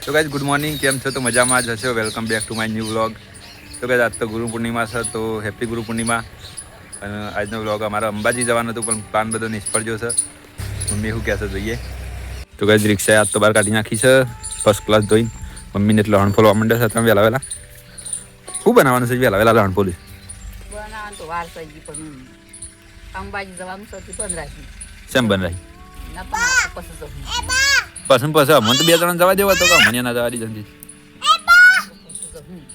તો guys good morning, કેમ છો? તો મજામાં જ હશો. Welcome back to my new vlog. તો ગાઈઝ આજ તો ગુરુ પૂર્ણિમા છે, તો હેપી ગુરુ પૂર્ણિમા. અને આજનો વ્લોગ અમારા અંબાજી જવાનું હતું, પણ પ્લાન બધો નિષ્ફળ ગયો છે. મમ્મી શું કહેશે જોઈએ. તો ગાઈઝ રિક્ષા આજ તો બહાર કાઢી નાખી છે, ફર્સ્ટ ક્લાસ જોઈને. મમ્મીને એટલે હણફોલ મંડે છે. તમે વહેલા શું બનાવવાનું છે? વહેલા હણફોલી બનાવવાનું તો વાર થઈ ગઈ, પણ અંબાજી જવાનું છે 15 શેમ બન રહી પછી મને તો 2 જણા જવા દેવા તો મને ના જવા દીધી.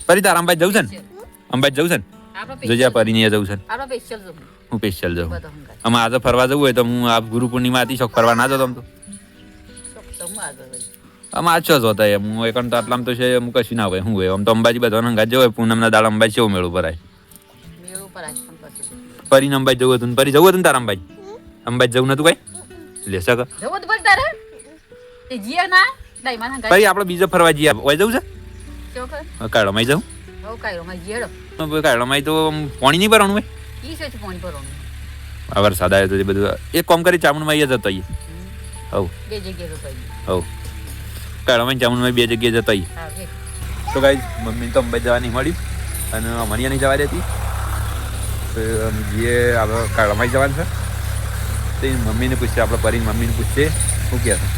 ફરી તાર અંબાજી જવું છે ને? અંબાજી જવું છે ને? જોજે પરીને જવું છે. હું સ્પેશિયલ જાઉં. આમાં આજે ફરવા જવું હોય તો હું આ ગુરુ પૂર્ણિમા હતી, શોખ ફરવા ના જતો. આમ તો આમાં આછો જ હોતા એમ. હું એકણ તો આટલામ તો છે, હું કશું ના હોય. શું હોય આમ તો અંબાજી બધા હંગાત જવાય. પૂનમના દાડા અંબાજી કેવું મેળું ભરાય. પરીને અંબાજી જવું હતું. પરી જવું હતું ને તારા અંબાજી? અંબાજી જવું નતું કઈ લેશે કે ભાઈ આપણે બીજો ફરવા જઈએ. ઓય જવું છે? કાળોમાં જવું. કાળોમાં તો પાણી નહીં ભરવાનું હોય. વરસાદ આવ્યો તો બધું એક કામ કરી ચામુંડમાં જતો આવીએ. હવ કાળોમાં ચામુંડમાં 2 જગ્યાએ જતો આવીએ. તો ગાઈઝ મમ્મી તો અંબાજી જવાની મળી અને અમણિયા નહીં જવા દેતી. તો જે આપણે કાળોમાં જવાનું છે. તો મમ્મીને પૂછશે, આપણે પરીને મમ્મીને પૂછશે શું કહે છે.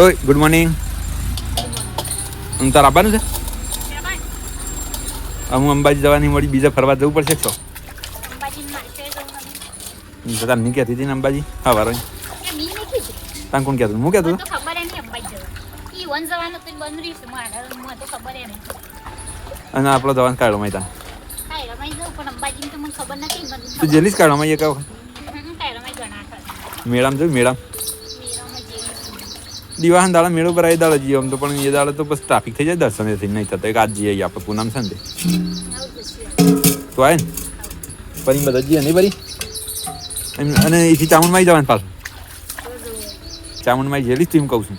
ઓય ગુડ મોર્નિંગ. તાર આવવાનું છે? હું અંબાજી જવાની મળી, બીજા ફરવા જવું પડશે. તો તાર નહીં કહેતી હતી ને અંબાજી? હા વારો તાર કોણ કહેતું? હું કહેતું અને આપણો જવાનું કાઢો તા તું જેલીસ કાઢો માં કહો મેળામાં જોયું. મેળામાં દિવાહન દાડા મેળો પર આવી દાડા જઈએ આમ તો, પણ એ દાડે તો બસ ટ્રાફિક થઈ જાય, દર્શન એથી નહીં થતા. એક આજ જઈએ આપણે પૂનમ છે ને તો આવે ને ફરી બધા જઈએ નહીં ફરી. અને એથી ચામુંડમાં જવાનું પાછું. ચામુંડમાં જેલી તું એમ કહું છું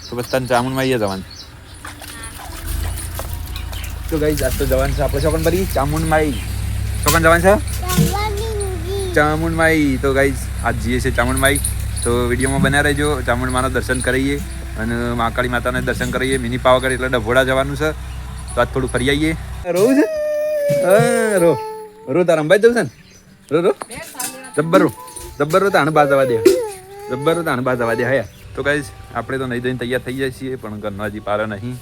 તો બસ તને ચામુંડમાં જવાનું. તો ગાઈઝ આજ તો જવાનું છે આપણે ચોકન ભરી ચામુંડમાં. ચોકન જવાનું છે ચામુંડમાં. તો ગાઈઝ આજ જઈએ છે ચામુંડમાં. તો વિડીયોમાં બન્યા રહેજો. ચામુંડમાના દર્શન કરીએ અને મહાકાળી માતાને દર્શન કરીએ. મિની પાવાગઢ એટલે ડભોડા જવાનું છે, તો આજ થોડું ફરી આવીએ. રોવું છે? રો રો તાર અંબાજી જવું છે ને? રો જબ્બર તાણ બા જવા દે. તાણ બા જવા દે. હયા તો ગાઈઝ આપણે તો નહીં દઈને તૈયાર થઈ જાય છીએ, પણ ઘરનો હજી પારો નહીં.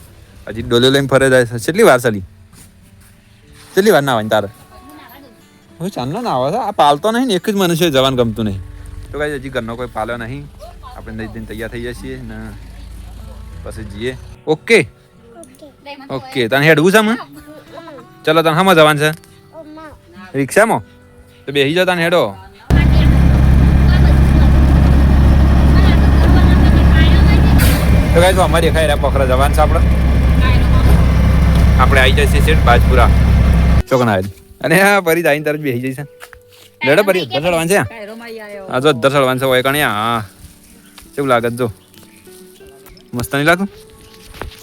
હજી ડોલો લઈને ફરે જાય છે. કેટલી વાર ચાલી? કેટલી વાર ના આવવાની તારે? હું ચાંદનો ના આવે છે. આ પાલતો નહીં ને, એક જ મનુષ્ય જવાનું ગમતું નહીં. તો ગાઈઝ હજી ઘરનો કોઈ પાલ્યો નહીં. આપણે નહીં દઈને તૈયાર થઈ જાય છીએ ને પછી જઈએ. ઓકે તને હેડવું છે? ચલો તને હામાં જવાનું છે? રિક્ષામાં? તો બેસી જાઓ તને હેડો. તો ગાઈઝ અમારે દેખાય રહ્યા પોખરા જવાનું છે. આપણે આવી જઈએ છીએ બાજપુરા ચોકના આવેલી. અને હા ફરી આવીને તરત બેસી જઈશ. લેડો ફરી દર્શડવાન છે. હા જો દર્શડવાન છે હોય કણ્યા. હા કેવું લાગે જો? મસ્ત નહીં લાગતું?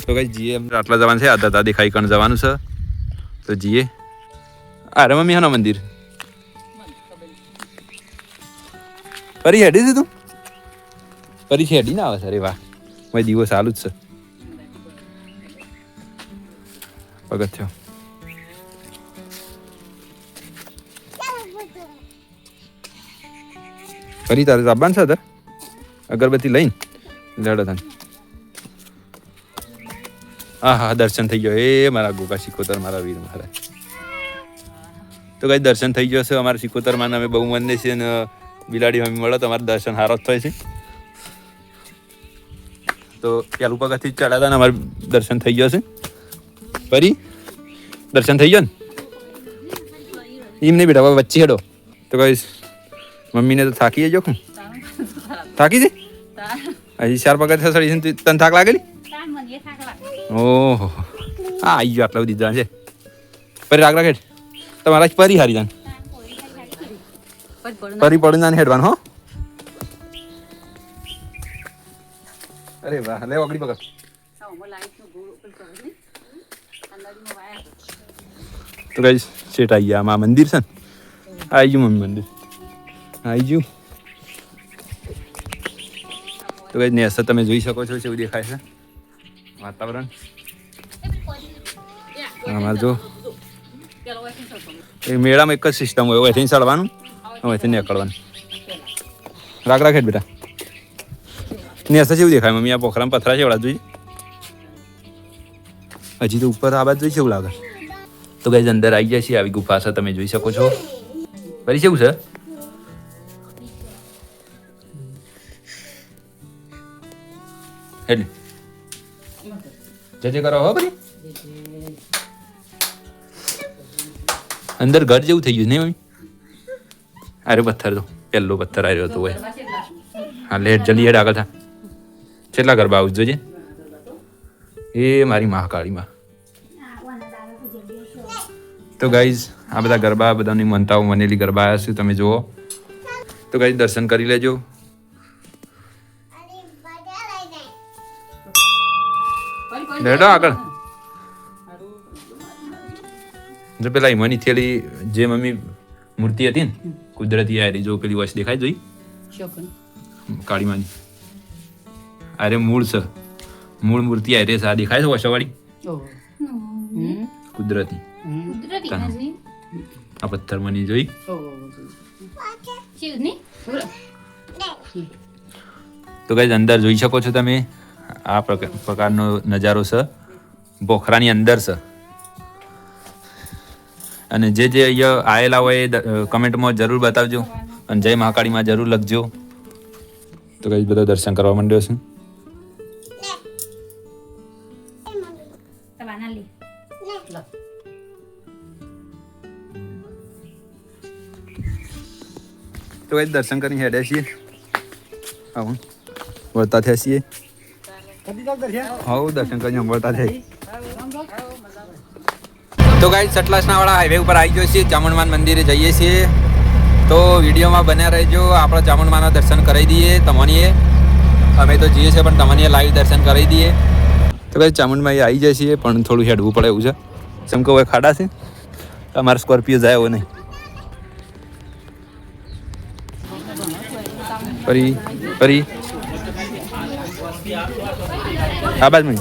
તો કઈ જીએ આટલા જવાનું છે. આ દેખાઈ કણ જવાનું છે તો જીએ. અરે મમ્મી હાનો મંદિર ફરી હેડી છે તું? ફરી હેડી ના આવે? અરે વાહ, મારી દિવસ ચાલુ જ છે. પગથિયો ફરી તારે સાબાન છે અગરબત્તી લઈને લડો તને. હા દર્શન થઈ ગયો. એ મારા ગોગા સિકોતર, મારા વીર મહારાજ. તો કઈ દર્શન થઈ ગયો છે અમારા સિકોતરમાં. અમે બહુ મને છે ને બિલાડી મમ્મી મળો તો અમારે દર્શન સારો જ થાય છે. તો પેલું પગથી ચડાતા ને અમારે દર્શન થઈ ગયો છે. ફરી દર્શન થઈ ગયો ને? એમ નહીં બેટા, વચ્ચે હેડો. તો કઈ મમ્મીને તો થાકી જજો. થાકી છે હજી 4 પગથ સડી છે. તને થાક લાગેલી? ઓહો હા આવી ગયો. આટલા બધી છે પરી રાગ રાખ. તમારા પરી હારી જાન પરી પડી જાને હેડવાનું. હો અરે વાહ, લે ઓગળી પકડ. તો ગાઈસ સેટ આવી ગયા. આમાં મંદિર છે ને? આવી ગયું મમ્મી મંદિર આવી ગયું. તો ગાઈસ નેસર તમે જોઈ શકો છો કેવું દેખાય છે. વાતાવરણ અમારે જો એ મેળામાં એક જ સિસ્ટમ હોય અહીંથી ચડવાનું અહીંથી નીકળવાનું રાખ રાખે બેટા ને હશે જેવું દેખાય મમ્મી આ પોખરામાં પથરા છે એવડા જોઈએ હજી તો ઉપર આ બાજુ જોઈ છે એવું લાગે તો ગાઈઝ અંદર આવી જાય છે આવી ગુફા છે તમે જોઈ શકો છો ફરી કેવું છે એટલે જજે કરો હો બરી અંદર ઘર જેવું થઈ ગયું નહીં મમ્મી અરે પથ્થર તો પહેલો પથ્થર આવ્યો હતો હોય હા લેટ જલ્દી હેડ આગળ થા કેટલા ગરબા આવું જોજે એ મારી મહાકાળી માં તો ગાઈઝ આ બધા ગરબા બધાની મનતાઓ મનેલી ગરબા આવ્યા છે તમે જુઓ તો ગાઈઝ દર્શન કરી લેજો લેડો આગળ જો પેલા હિમાની થયેલી જે મમ્મી મૂર્તિ હતી ને કુદરતી આરી જો પેલી વોચ દેખાય જોઈ કાળીમાની અરે મૂળ છે મૂળ મૂર્તિ આરે છે આ દેખાય છે વોશવાળી કુદરતી આ પથ્થર મની જોઈ તો ગાઈઝ અંદર જોઈ શકો છો તમે આ પ્રકારનો નજારો છે પોખરાની અંદર છે અને જે અહીંયા આવેલા હોય એ કમેન્ટમાં જરૂર બતાવજો અને જય મહાકાળીમાં જરૂર લખજો તો ગાઈઝ બધા દર્શન કરવા માંડ્યો છે તો ગાઈઝ દર્શન કરીને હેડ્યા છીએ આવું વળતા થયા છીએ હા દર્શન કરીને વળતા થાય તો ગાઈઝ સતલાસના વાળા હાઈવે ઉપર આવી ગયો છીએ ચામુંડમાન મંદિરે જઈએ છીએ તો વિડીયોમાં બન્યા રહેજો આપણે ચામુંડમાના દર્શન કરાવી દઈએ તમને અમે તો જઈએ છીએ પણ તમને લાઈવ દર્શન કરાવી દઈએ તો ગાઈઝ ચામુંડમાં આવી જાય છીએ પણ થોડું હેડવું પડે એવું છે જેમ કે હવે ખાડા છે અમારે સ્કોર્પિયો જાય એવો નહીં ફરી ફરી આ બાજુ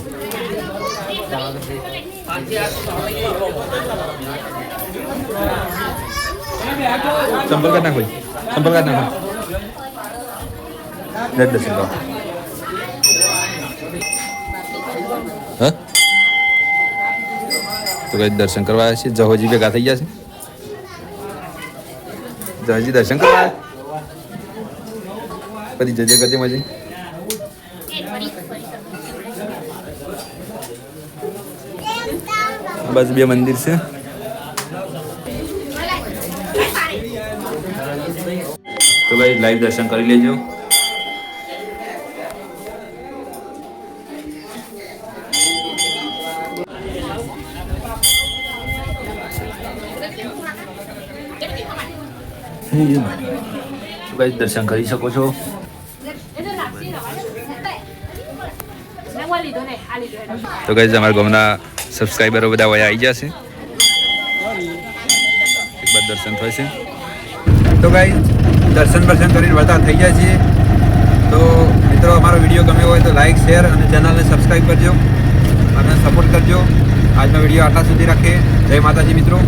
સંપર્ક ના કોઈ સંપર્ક ના કોઈ દર્શન કરો હા તો કઈ દર્શન કરવા છે જહોજી ભેગા થઈ ગયા છે જહોજી દર્શન કરવા પછી જજે કરજે મજી બસ બે મંદિર છે તો ભાઈ લાઈવ દર્શન કરી લેજો ભાઈ દર્શન કરી શકો છો તો ગાઈઝ અમારા ગામના સબસ્ક્રાઈબરો બધા વયા આવી જશે એક બાદ દર્શન થશે તો ગાઈઝ દર્શન કરીને વળતા થઈ જાય છીએ તો મિત્રો અમારો વિડીયો ગમ્યો હોય તો લાઈક શેર અને ચેનલને સબસ્ક્રાઈબ કરજો અને સપોર્ટ કરજો આજનો વિડીયો આટલા સુધી રાખીએ જય માતાજી મિત્રો